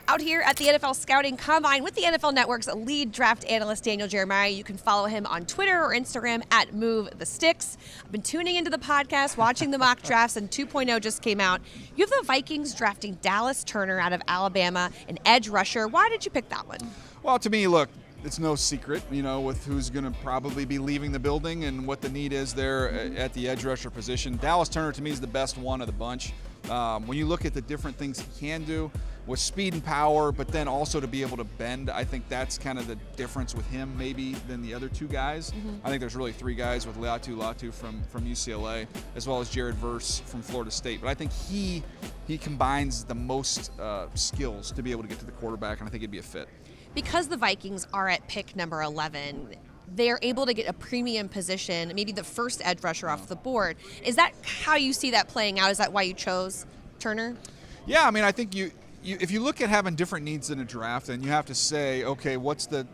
Out here at the NFL Scouting Combine with the NFL Network's lead draft analyst, Daniel Jeremiah. You can follow him on Twitter or Instagram at MoveTheSticks. I've been tuning into the podcast, watching the mock drafts, and 2.0 just came out. You have the Vikings drafting Dallas Turner out of Alabama, an edge rusher. Why did you pick that one? Well, to me, look, it's no secret, with who's going to probably be leaving the building and what the need is there at the edge rusher position. Dallas Turner, to me, is the best one of the bunch. When you look at the different things he can do with speed and power, but then also to be able to bend, I think that's kind of the difference with him maybe than the other two guys. I think there's really three guys with Latu from UCLA, as well as Jared Verse from Florida State. But I think he combines the most skills to be able to get to the quarterback, and I think it'd be a fit. Because the Vikings are at pick number 11, they're able to get a premium position, maybe the first edge rusher off the board. Is that how you see that playing out? Is that why you chose Turner? Yeah, I think if you look at having different needs in a draft, then you have to say, okay, what's the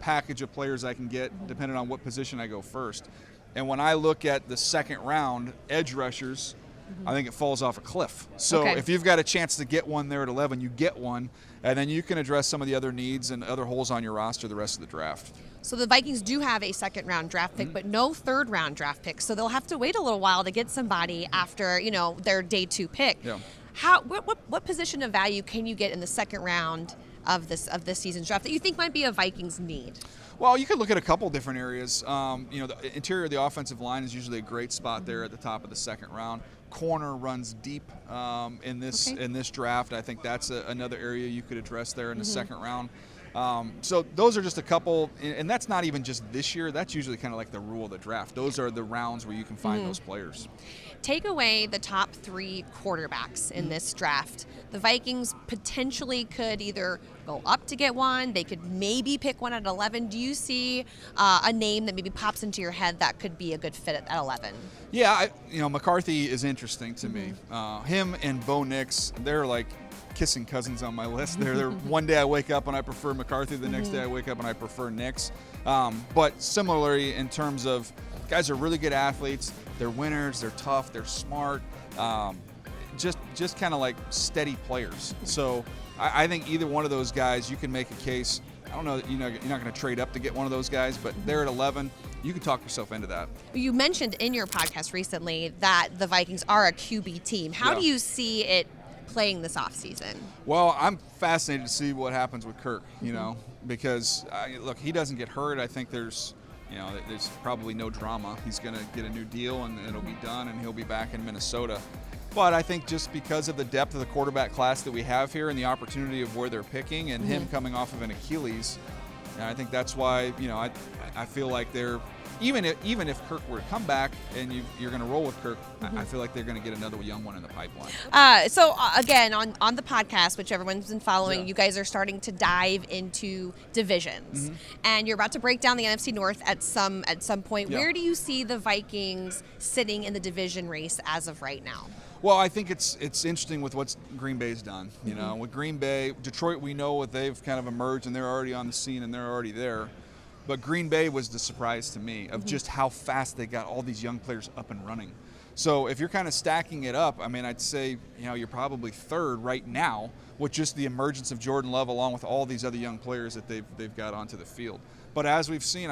package of players I can get depending on what position I go first. And when I look at the second round, edge rushers, I think it falls off a cliff. So if you've got a chance to get one there at 11, you get one, and then you can address some of the other needs and other holes on your roster the rest of the draft. So the Vikings do have a second-round draft pick, but no third-round draft pick. So they'll have to wait a little while to get somebody after, their day 2 pick. Yeah. What position of value can you get in the second round of this season's draft that you think might be a Vikings need? Well, you could look at a couple different areas. The interior of the offensive line is usually a great spot there at the top of the second round. Corner runs deep in this draft. I think that's another area you could address there in the second round. So those are just a couple, and that's not even just this year. That's usually kind of like the rule of the draft. Those are the rounds where you can find those players. Take away the top 3 quarterbacks in this draft. The Vikings potentially could either go up to get one. They could maybe pick one at 11. Do you see a name that maybe pops into your head that could be a good fit at 11? Yeah, McCarthy is interesting to me. Him and Bo Nix, they're like kissing cousins on my list. They're one day I wake up and I prefer McCarthy, the next day I wake up and I prefer Nix. But similarly, in terms of guys are really good athletes, they're winners, they're tough, they're smart, just kind of like steady players. So I think either one of those guys, you can make a case. I don't know that you're not going to trade up to get one of those guys, but they're at 11. You can talk yourself into that. You mentioned in your podcast recently that the Vikings are a QB team. How do you see it playing this offseason? Well, I'm fascinated to see what happens with Kirk, because, look, he doesn't get hurt. I think there's probably no drama. He's going to get a new deal, and it'll be done, and he'll be back in Minnesota. But I think just because of the depth of the quarterback class that we have here and the opportunity of where they're picking and him coming off of an Achilles, I think that's why, I feel like they're even if Kirk were to come back and you're going to roll with Kirk, I feel like they're going to get another young one in the pipeline. So again, on the podcast, which everyone's been following, you guys are starting to dive into divisions, and you're about to break down the NFC North at some point. Where do you see the Vikings sitting in the division race as of right now? Well, I think it's interesting with what Green Bay's done. With Green Bay, Detroit, we know what they've kind of emerged, and they're already on the scene, and they're already there. But Green Bay was the surprise to me of just how fast they got all these young players up and running. So if you're kind of stacking it up, I'd say you're probably third right now with just the emergence of Jordan Love along with all these other young players that they've got onto the field. But as we've seen,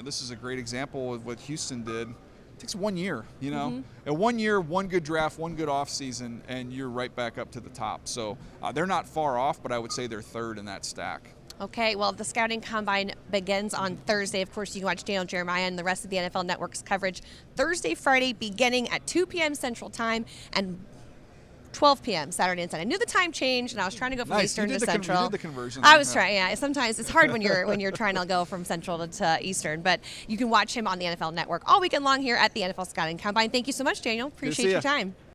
this is a great example of what Houston did. It takes 1 year, And 1 year, one good draft, one good offseason, and you're right back up to the top. So they're not far off, but I would say they're third in that stack. Okay, well, the Scouting Combine begins on Thursday. Of course, you can watch Daniel Jeremiah and the rest of the NFL Network's coverage Thursday, Friday, beginning at 2 p.m. Central Time and 12 p.m. Saturday and Sunday. I knew the time changed, and I was trying to go from Eastern to Central. You did the conversion. I was trying, yeah. Sometimes it's hard when you're trying to go from Central to Eastern, but you can watch him on the NFL Network all weekend long here at the NFL Scouting Combine. Thank you so much, Daniel. Appreciate your time.